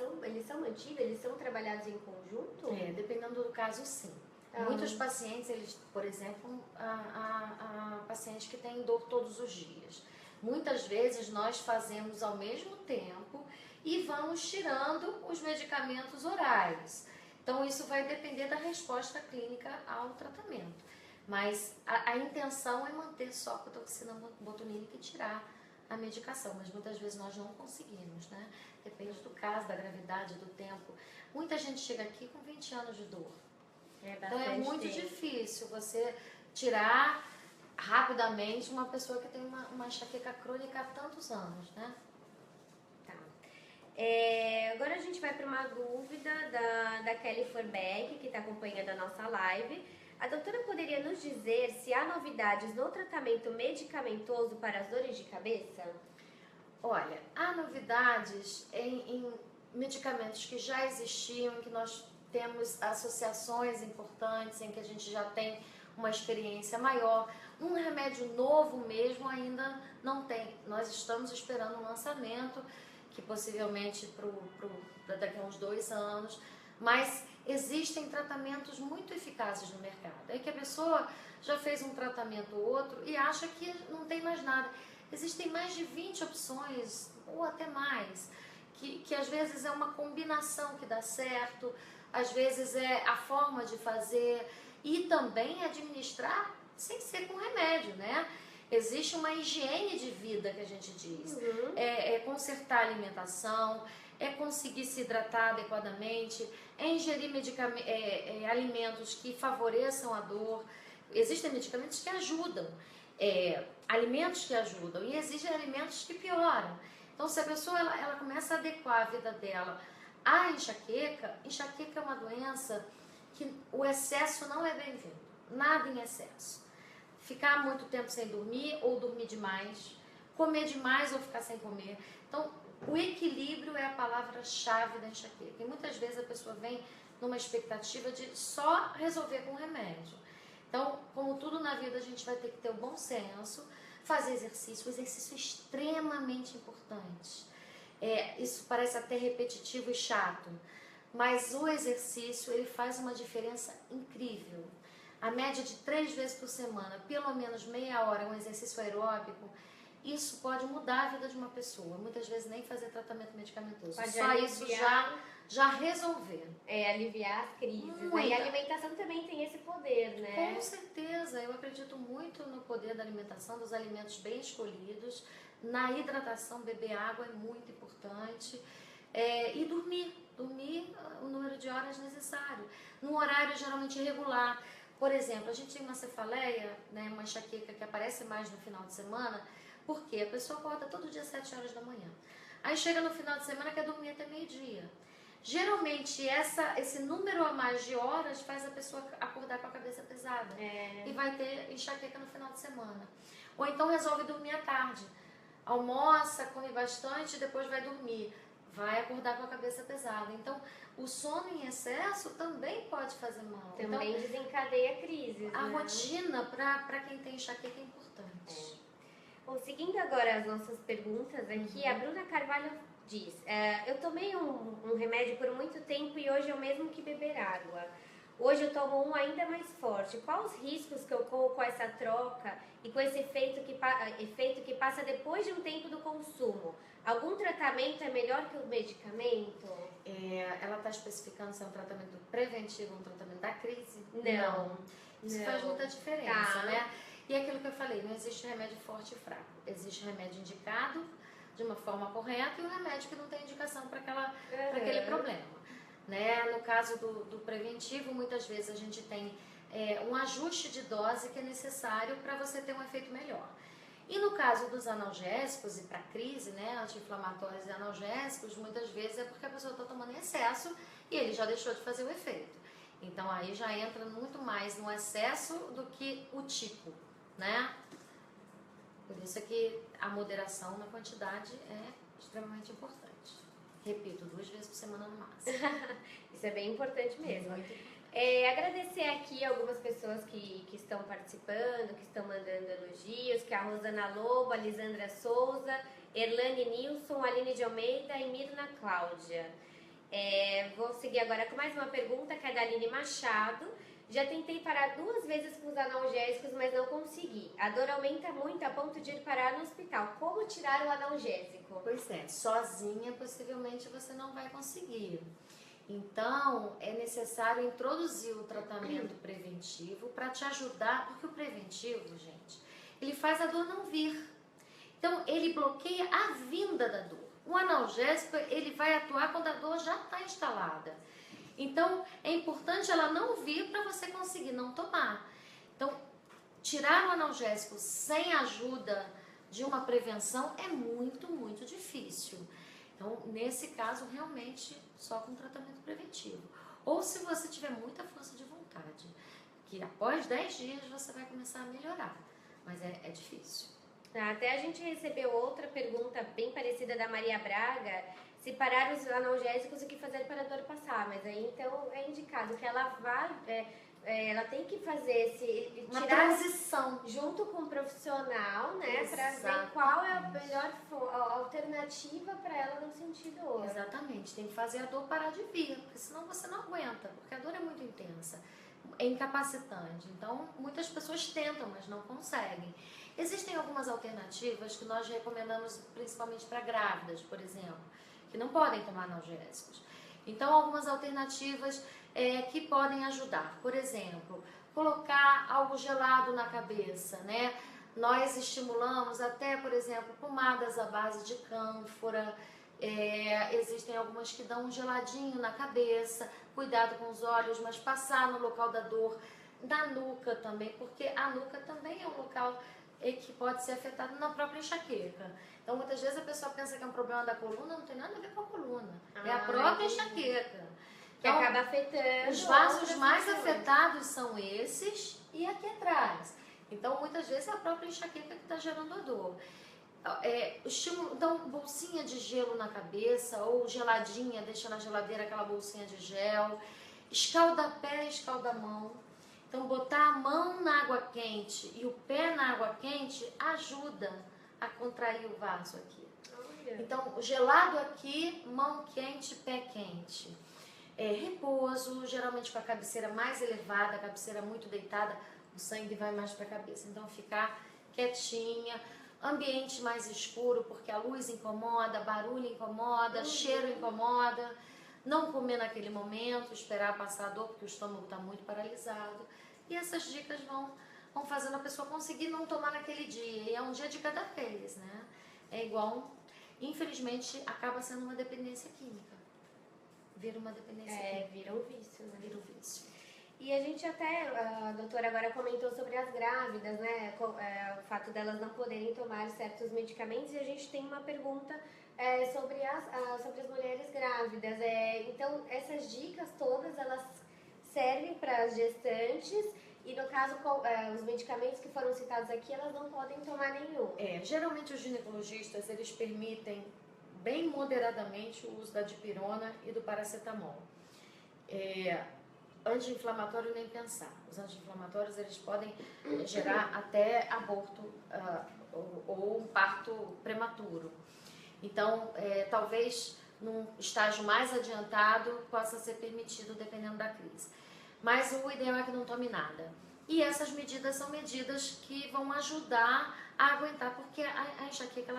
são mantidos, eles são trabalhados em conjunto? Dependendo do caso, sim. Muitos pacientes, eles, por exemplo, a paciente que tem dor todos os dias. Muitas vezes nós fazemos ao mesmo tempo e vamos tirando os medicamentos orais. Então isso vai depender da resposta clínica ao tratamento. Mas a intenção é manter só com a toxina botulínica e tirar a medicação, mas muitas vezes nós não conseguimos, né? Depende do caso, da gravidade, do tempo. Muita gente chega aqui com 20 anos de dor. Então é muito difícil você tirar rapidamente uma pessoa que tem uma enxaqueca crônica há tantos anos, né? Tá. Agora a gente vai para uma dúvida da Kelly Forbeck, que está acompanhando a nossa live. A doutora poderia nos dizer se há novidades no tratamento medicamentoso para as dores de cabeça? Olha, há novidades em medicamentos que já existiam, que nós temos associações importantes, em que a gente já tem uma experiência maior. Um remédio novo mesmo ainda não tem. Nós estamos esperando um lançamento, que possivelmente daqui a uns 2 anos, mas existem tratamentos muito eficazes no mercado. É que a pessoa já fez um tratamento ou outro e acha que não tem mais nada. Existem mais de 20 opções, ou até mais, que às vezes é uma combinação que dá certo, às vezes é a forma de fazer e também administrar sem ser com remédio, né? Existe uma higiene de vida que a gente diz, é consertar a alimentação, é conseguir se hidratar adequadamente, é ingerir alimentos que favoreçam a dor. Existem medicamentos que ajudam, alimentos que ajudam e existem alimentos que pioram. Então, se a pessoa ela começa a adequar a vida dela à enxaqueca é uma doença que o excesso não é bem-vindo, nada em excesso. Ficar muito tempo sem dormir ou dormir demais, comer demais ou ficar sem comer. Então, o equilíbrio é a palavra-chave da enxaqueca. E muitas vezes a pessoa vem numa expectativa de só resolver com remédio. Então, como tudo na vida, a gente vai ter que ter o bom senso, fazer exercício. O exercício é extremamente importante. Isso parece até repetitivo e chato, mas o exercício, ele faz uma diferença incrível. A média de 3 vezes por semana, pelo menos meia hora, um exercício aeróbico, isso pode mudar a vida de uma pessoa. Muitas vezes nem fazer tratamento medicamentoso. Pode só aliviar, isso já resolver. Aliviar as crises. Né? E a alimentação também tem esse poder, né? Com certeza. Eu acredito muito no poder da alimentação, dos alimentos bem escolhidos. Na hidratação, beber água é muito importante. E dormir o número de horas necessário. Num horário geralmente regular. Por exemplo, a gente tem uma cefaleia, né, uma enxaqueca que aparece mais no final de semana, porque a pessoa acorda todo dia às 7 horas da manhã. Aí chega no final de semana e quer dormir até meio-dia. Geralmente, esse número a mais de horas faz a pessoa acordar com a cabeça pesada. E vai ter enxaqueca no final de semana. Ou então resolve dormir à tarde. Almoça, come bastante, depois vai dormir. Vai acordar com a cabeça pesada. Então, o sono em excesso também pode fazer mal. Também então, desencadeia crises. A né? rotina, para quem tem enxaqueca, é importante. Bom, seguindo agora as nossas perguntas aqui, a Bruna Carvalho diz: eu tomei um remédio por muito tempo e hoje eu mesmo que beber água. Hoje eu tomo um ainda mais forte. Quais os riscos que eu corro com essa troca e com esse efeito que passa depois de um tempo do consumo? Algum tratamento é melhor que o medicamento? Ela está especificando se é um tratamento preventivo ou um tratamento da crise? Não. Isso faz muita diferença, né? E é aquilo que eu falei, não existe remédio forte e fraco. Existe remédio indicado de uma forma correta e o remédio que não tem indicação para aquele problema. Né? No caso do preventivo, muitas vezes a gente tem um ajuste de dose que é necessário para você ter um efeito melhor. E no caso dos analgésicos e para crise, né, anti-inflamatórios e analgésicos, muitas vezes é porque a pessoa está tomando em excesso e ele já deixou de fazer o efeito. Então aí já entra muito mais no excesso do que o tipo, né? Por isso é que a moderação na quantidade é extremamente importante. Repito, 2 vezes por semana no máximo. Isso é bem importante mesmo. Agradecer aqui algumas pessoas que estão participando, que estão mandando elogios, que é a Rosana Lobo, a Lisandra Souza, Erlane Nilson, Aline de Almeida e Mirna Cláudia. Vou seguir agora com mais uma pergunta, que é da Aline Machado. Já tentei parar 2 vezes com os analgésicos, mas não consegui. A dor aumenta muito a ponto de ir parar no hospital. Como tirar o analgésico? Pois é, sozinha possivelmente você não vai conseguir. Então, é necessário introduzir o tratamento preventivo para te ajudar, porque o preventivo, gente, ele faz a dor não vir. Então, ele bloqueia a vinda da dor. O analgésico, ele vai atuar quando a dor já está instalada. Então, é importante ela não vir para você conseguir não tomar. Então, tirar o analgésico sem ajuda de uma prevenção é muito, muito difícil. Então, nesse caso, realmente, só com tratamento preventivo. Ou se você tiver muita força de vontade, que após 10 dias você vai começar a melhorar. Mas é difícil. Até a gente recebeu outra pergunta bem parecida da Maria Braga, se parar os analgésicos, o que fazer para a dor passar. Mas aí, então, é indicado que ela vai... ela tem que fazer uma transição junto com o profissional, né? Para ver qual é a melhor alternativa para ela não sentir dor. Exatamente, tem que fazer a dor parar de vir, porque senão você não aguenta, porque a dor é muito intensa, é incapacitante. Então, muitas pessoas tentam, mas não conseguem. Existem algumas alternativas que nós recomendamos principalmente para grávidas, por exemplo, que não podem tomar analgésicos. Então, algumas alternativas que podem ajudar. Por exemplo, colocar algo gelado na cabeça, né? Nós estimulamos até, por exemplo, pomadas à base de cânfora. Existem algumas que dão um geladinho na cabeça, cuidado com os olhos, mas passar no local da dor, na nuca também, porque a nuca também é um local que pode ser afetado na própria enxaqueca. Então, muitas vezes a pessoa pensa que é um problema da coluna, não tem nada a ver com a coluna, é a própria enxaqueca. Que então, acaba afetando. Os vasos mais afetados são esses e aqui atrás. Então, muitas vezes é a própria enxaqueca que está gerando a dor. Então, bolsinha de gelo na cabeça ou geladinha, deixa na geladeira aquela bolsinha de gel. Escalda pé, escalda mão. Então, botar a mão na água quente e o pé na água quente ajuda a contrair o vaso aqui. Então, o gelado aqui, mão quente, pé quente. repouso, geralmente com a cabeceira mais elevada, a cabeceira muito deitada, o sangue vai mais para a cabeça. Então, ficar quietinha, ambiente mais escuro, porque a luz incomoda, barulho incomoda, cheiro incomoda. Não comer naquele momento, esperar passar a dor, porque o estômago está muito paralisado. E essas dicas vão fazendo a pessoa conseguir não tomar naquele dia. E é um dia de cada vez, né? É igual, infelizmente, acaba sendo uma dependência química. Vira uma dependência química. Vira um vício, né? Vira um vício. E a gente até, a doutora agora comentou sobre as grávidas, né? O fato delas não poderem tomar certos medicamentos. E a gente tem uma pergunta sobre as mulheres grávidas. Então, essas dicas todas, elas servem para as gestantes e, no caso, os medicamentos que foram citados aqui, elas não podem tomar nenhum. Geralmente os ginecologistas, eles permitem bem moderadamente o uso da dipirona e do paracetamol. Anti-inflamatório nem pensar. Os anti-inflamatórios, eles podem gerar até aborto ou um parto prematuro. Então, talvez num estágio mais adiantado possa ser permitido, dependendo da crise. Mas o ideal é que não tome nada. E essas medidas são medidas que vão ajudar a aguentar, porque a enxaqueca,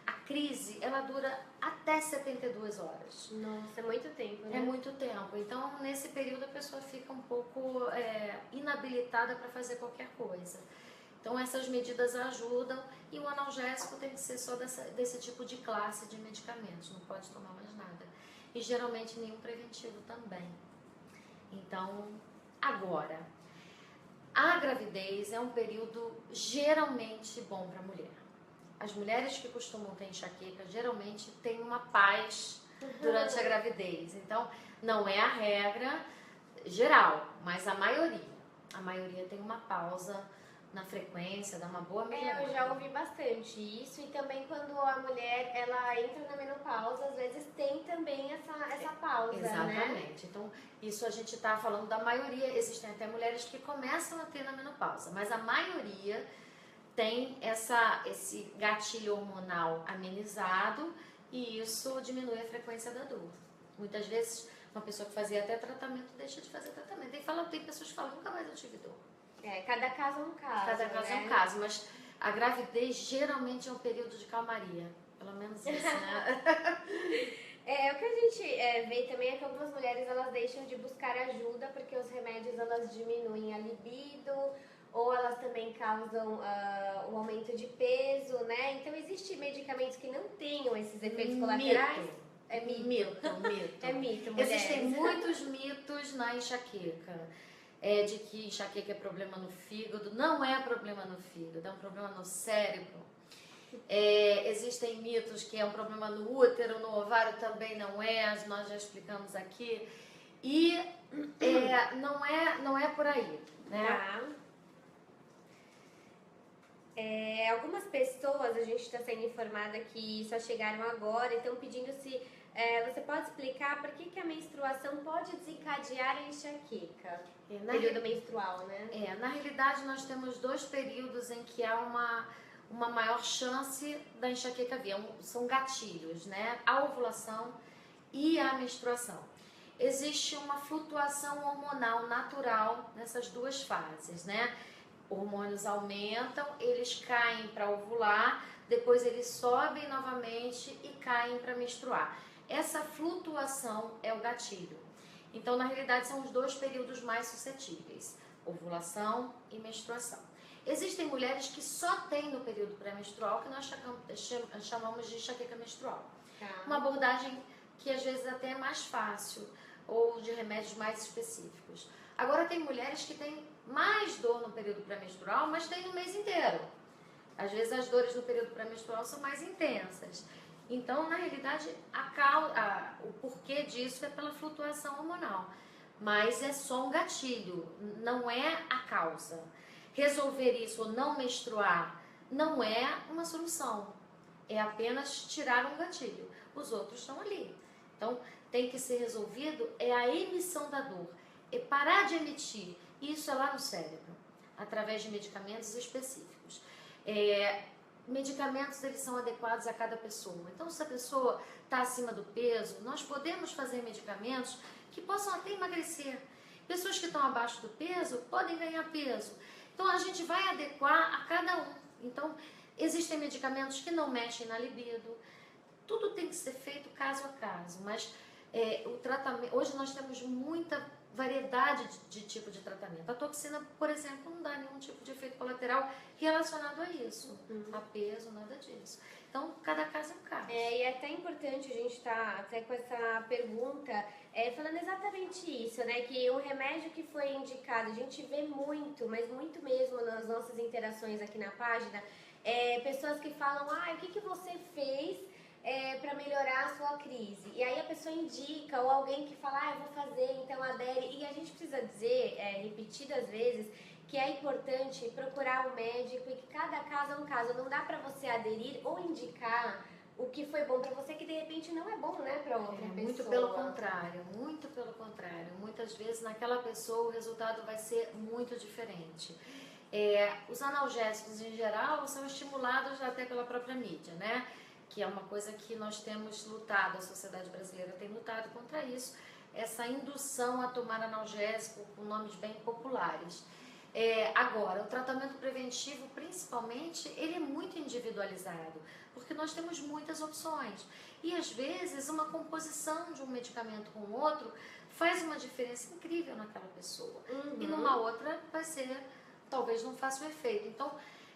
a crise, ela dura até 72 horas. Nossa, é muito tempo, né? É muito tempo. Então, nesse período, a pessoa fica um pouco inabilitada para fazer qualquer coisa. Então, essas medidas ajudam, e o analgésico tem que ser só desse tipo de classe de medicamentos, não pode tomar mais nada. E geralmente nenhum preventivo também. Então, agora, a gravidez é um período geralmente bom para a mulher. As mulheres que costumam ter enxaqueca geralmente têm uma paz durante a gravidez. Então, não é a regra geral, mas a maioria tem uma pausa na frequência, dá uma boa melhora. Eu já ouvi bastante isso, e também quando a mulher ela entra na menopausa, às vezes tem também essa pausa, Exatamente. Né? Então, isso a gente está falando da maioria. Existem até mulheres que começam a ter na menopausa, mas a maioria tem esse gatilho hormonal amenizado, e isso diminui a frequência da dor. Muitas vezes, uma pessoa que fazia até tratamento deixa de fazer tratamento. Tem pessoas que falam, nunca mais eu tive dor. Cada caso é um caso. Cada caso é um caso, mas a gravidez geralmente é um período de calmaria. Pelo menos isso, né? O que a gente vê também é que algumas mulheres elas deixam de buscar ajuda porque os remédios elas diminuem a libido, ou elas também causam o aumento de peso, né? Então, existem medicamentos que não tenham esses efeitos colaterais? É mito. Mito. É mito, mulheres. Existem muitos mitos na enxaqueca. De que enxaqueca é problema no fígado. Não é problema no fígado, é um problema no cérebro. Existem mitos que é um problema no útero, no ovário também não é, nós já explicamos aqui. E não é por aí, né? Tá. Algumas pessoas, a gente está sendo informada que só chegaram agora e estão pedindo se você pode explicar por que a menstruação pode desencadear a enxaqueca? Período menstrual, né? Na realidade, nós temos 2 períodos em que há uma maior chance da enxaqueca vir. São gatilhos, né? A ovulação e a menstruação. Existe uma flutuação hormonal natural nessas 2 fases, né? Hormônios aumentam, eles caem para ovular, depois eles sobem novamente e caem para menstruar. Essa flutuação é o gatilho. Então, na realidade, são os 2 períodos mais suscetíveis, ovulação e menstruação. Existem mulheres que só têm no período pré-menstrual, que nós chamamos de enxaqueca menstrual. Uma abordagem que às vezes até é mais fácil, ou de remédios mais específicos. Agora, tem mulheres que têm mais dor no período pré-menstrual, mas tem no mês inteiro. Às vezes as dores no período pré-menstrual são mais intensas. Então, na realidade, o porquê disso é pela flutuação hormonal. Mas é só um gatilho, não é a causa. Resolver isso ou não menstruar não é uma solução. É apenas tirar um gatilho. Os outros estão ali. Então, tem que ser resolvido a emissão da dor. É parar de emitir. Isso é lá no cérebro, através de medicamentos específicos. Medicamentos, eles são adequados a cada pessoa. Então, se a pessoa está acima do peso, nós podemos fazer medicamentos que possam até emagrecer. Pessoas que estão abaixo do peso podem ganhar peso. Então a gente vai adequar a cada um. Então existem medicamentos que não mexem na libido. Tudo tem que ser feito caso a caso, mas o tratamento, hoje nós temos muita variedade de tipo de tratamento. A toxina, por exemplo, não dá nenhum tipo de efeito colateral relacionado a isso, a peso, nada disso. Então, cada caso é um caso. E é até importante a gente estar até com essa pergunta, falando exatamente isso, né? Que o remédio que foi indicado, a gente vê muito, mas muito mesmo nas nossas interações aqui na página, pessoas que falam, o que você fez para melhorar a sua crise? E aí a pessoa indica, ou alguém que fala, eu vou fazer, então adere. E a gente precisa dizer, repetidas vezes, que é importante procurar um médico e que cada caso é um caso. Não dá para você aderir ou indicar o que foi bom para você, que de repente não é bom, né, para outra pessoa. Muito pelo contrário, muito pelo contrário. Muitas vezes naquela pessoa o resultado vai ser muito diferente. Os analgésicos em geral são estimulados até pela própria mídia, né? Que é uma coisa que nós temos lutado, a sociedade brasileira tem lutado contra isso, essa indução a tomar analgésico com nomes bem populares. Agora, o tratamento preventivo, principalmente, ele é muito individualizado, porque nós temos muitas opções. E, às vezes, uma composição de um medicamento com o outro faz uma diferença incrível naquela pessoa. E numa outra vai ser, talvez não faça o efeito. Então,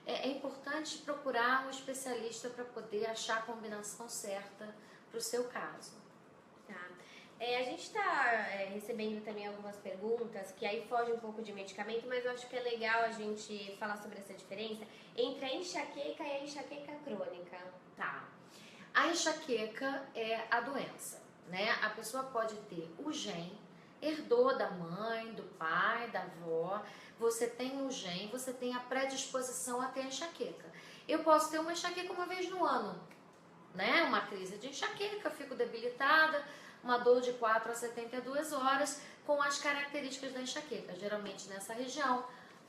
é importante procurar um especialista para poder achar a combinação certa para o seu caso. Tá. A gente está recebendo também algumas perguntas que aí fogem um pouco de medicamento, mas eu acho que é legal a gente falar sobre essa diferença entre a enxaqueca e a enxaqueca crônica. Tá. A enxaqueca é a doença, né? A pessoa pode ter o gene, herdou da mãe, do pai, da avó. Você tem o gene, você tem a predisposição a ter enxaqueca. Eu posso ter uma enxaqueca uma vez no ano, né? Uma crise de enxaqueca, fico debilitada, uma dor de 4 a 72 horas com as características da enxaqueca. Geralmente nessa região,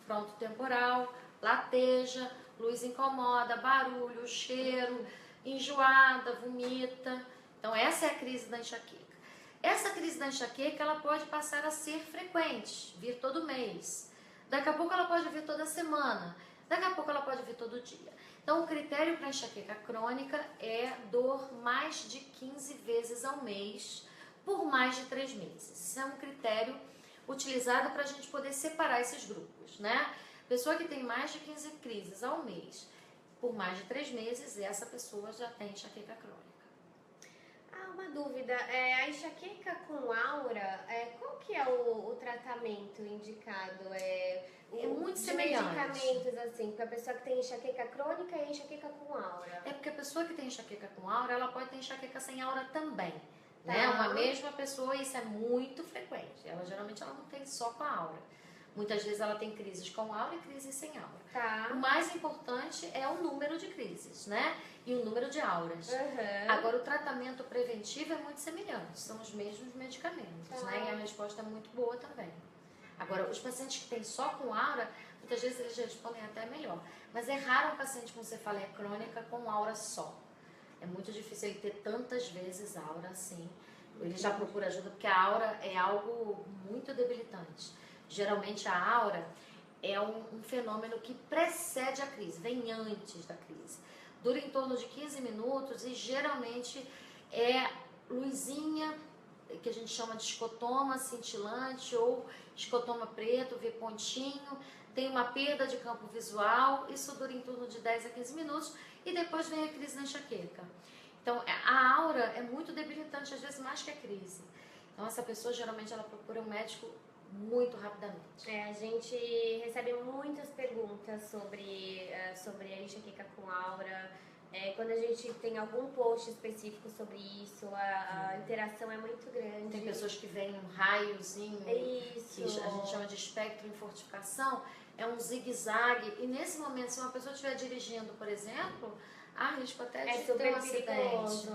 frontotemporal, lateja, luz incomoda, barulho, cheiro, enjoada, vomita. Então essa é a crise da enxaqueca. Essa crise da enxaqueca, ela pode passar a ser frequente, vir todo mês. Daqui a pouco ela pode vir toda semana, daqui a pouco ela pode vir todo dia. Então o critério para enxaqueca crônica é dor mais de 15 vezes ao mês, por mais de 3 meses. Isso é um critério utilizado para a gente poder separar esses grupos, né? Pessoa que tem mais de 15 crises ao mês, por mais de 3 meses, essa pessoa já tem enxaqueca crônica. Uma dúvida, a enxaqueca com aura, qual que é o tratamento indicado? É muito semelhante. Medicamentos, assim, para a pessoa que tem enxaqueca crônica e enxaqueca com aura. É porque a pessoa que tem enxaqueca com aura, ela pode ter enxaqueca sem aura também. Tá. Né? Uma mesma pessoa, isso é muito frequente. Geralmente ela não tem só com a aura. Muitas vezes ela tem crises com aura e crises sem aura. Tá. O mais importante é o número de crises, né? E o número de auras. Agora, o tratamento preventivo é muito semelhante. São os mesmos medicamentos, né? E a resposta é muito boa também. Agora, os pacientes que têm só com aura, muitas vezes eles respondem até melhor. Mas é raro um paciente com cefaleia crônica com aura só. É muito difícil ele ter tantas vezes aura assim. Ele já procura ajuda, porque a aura é algo muito debilitante. Geralmente a aura é um fenômeno que precede a crise, vem antes da crise. Dura em torno de 15 minutos e geralmente é luzinha, que a gente chama de escotoma cintilante ou escotoma preto, vê pontinho, tem uma perda de campo visual, isso dura em torno de 10 a 15 minutos e depois vem a crise da enxaqueca. Então a aura é muito debilitante, às vezes mais que a crise. Então essa pessoa geralmente ela procura um médico muito rapidamente. A gente recebe muitas perguntas sobre a enxaqueca com aura. Quando a gente tem algum post específico sobre isso, a interação é muito grande. Tem pessoas que veem um raiozinho, isso, que a gente chama de espectro em fortificação, é um zigue-zague, e nesse momento, se uma pessoa estiver dirigindo, por exemplo, há risco até de ter um acidente.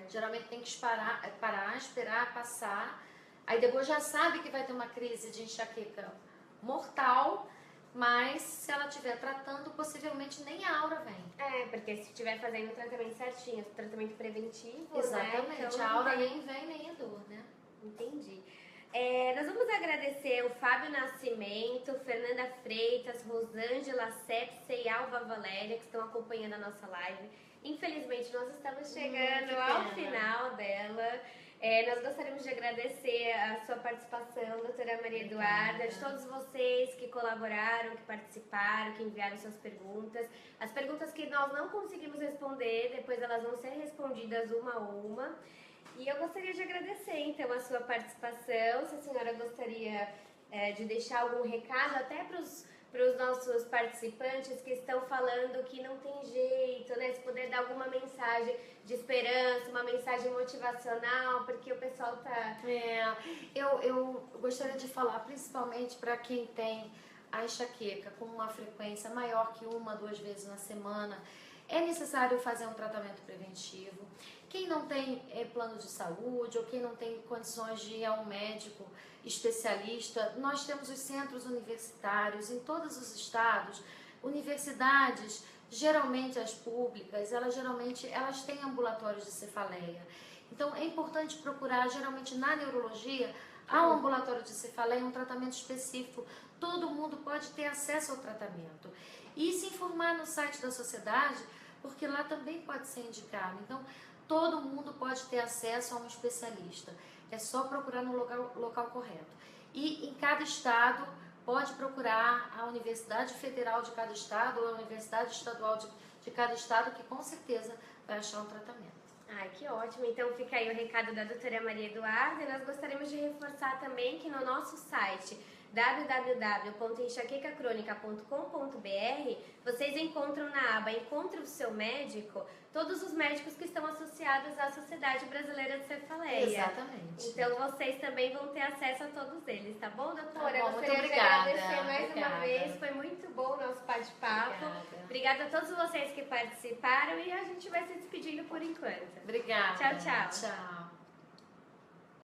Geralmente tem que parar, esperar, passar. Aí depois já sabe que vai ter uma crise de enxaqueca mortal, mas se ela estiver tratando, possivelmente nem a aura vem. Porque se estiver fazendo o tratamento certinho, o tratamento preventivo, exatamente, né? Então, a aura nem vem, nem a dor, né? Entendi. Nós vamos agradecer o Fábio Nascimento, Fernanda Freitas, Rosângela Sepse e Alva Valéria, que estão acompanhando a nossa live. Infelizmente, nós estamos chegando ao final dela. Nós gostaríamos de agradecer a sua participação, doutora Maria Eduarda, de todos vocês que colaboraram, que participaram, que enviaram suas perguntas. As perguntas que nós não conseguimos responder, depois elas vão ser respondidas uma a uma. E eu gostaria de agradecer, então, a sua participação. Se a senhora gostaria de deixar algum recado até para os nossos participantes que estão falando que não tem jeito, né? Se puder dar alguma mensagem de esperança, uma mensagem motivacional, porque o pessoal tá... Eu gostaria de falar principalmente para quem tem a enxaqueca com uma frequência maior que 1 a 2 vezes na semana. É necessário fazer um tratamento preventivo. Quem não tem plano de saúde ou quem não tem condições de ir a um médico especialista, nós temos os centros universitários em todos os estados, universidades, geralmente as públicas, elas têm ambulatórios de cefaleia. Então é importante procurar, geralmente na neurologia, há um ambulatório de cefaleia, um tratamento específico. Todo mundo pode ter acesso ao tratamento. E se informar no site da sociedade, porque lá também pode ser indicado. Então, todo mundo pode ter acesso a um especialista. É só procurar no local correto. E em cada estado, pode procurar a Universidade Federal de cada estado ou a Universidade Estadual de cada estado, que com certeza vai achar um tratamento. Ai, que ótimo. Então fica aí o recado da doutora Maria Eduarda. E nós gostaríamos de reforçar também que no nosso site www.enxaquecacronica.com.br vocês encontram na aba Encontre o seu médico todos os médicos que estão associados à Sociedade Brasileira de Cefaleia. Exatamente. Então vocês também vão ter acesso a todos eles, tá bom, doutora? Tá bom, gostaria muito de agradecer mais uma obrigada. vez, foi muito bom o nosso bate-papo. Obrigada a todos vocês que participaram e a gente vai se despedindo por enquanto. Obrigada. Tchau, tchau. Tchau.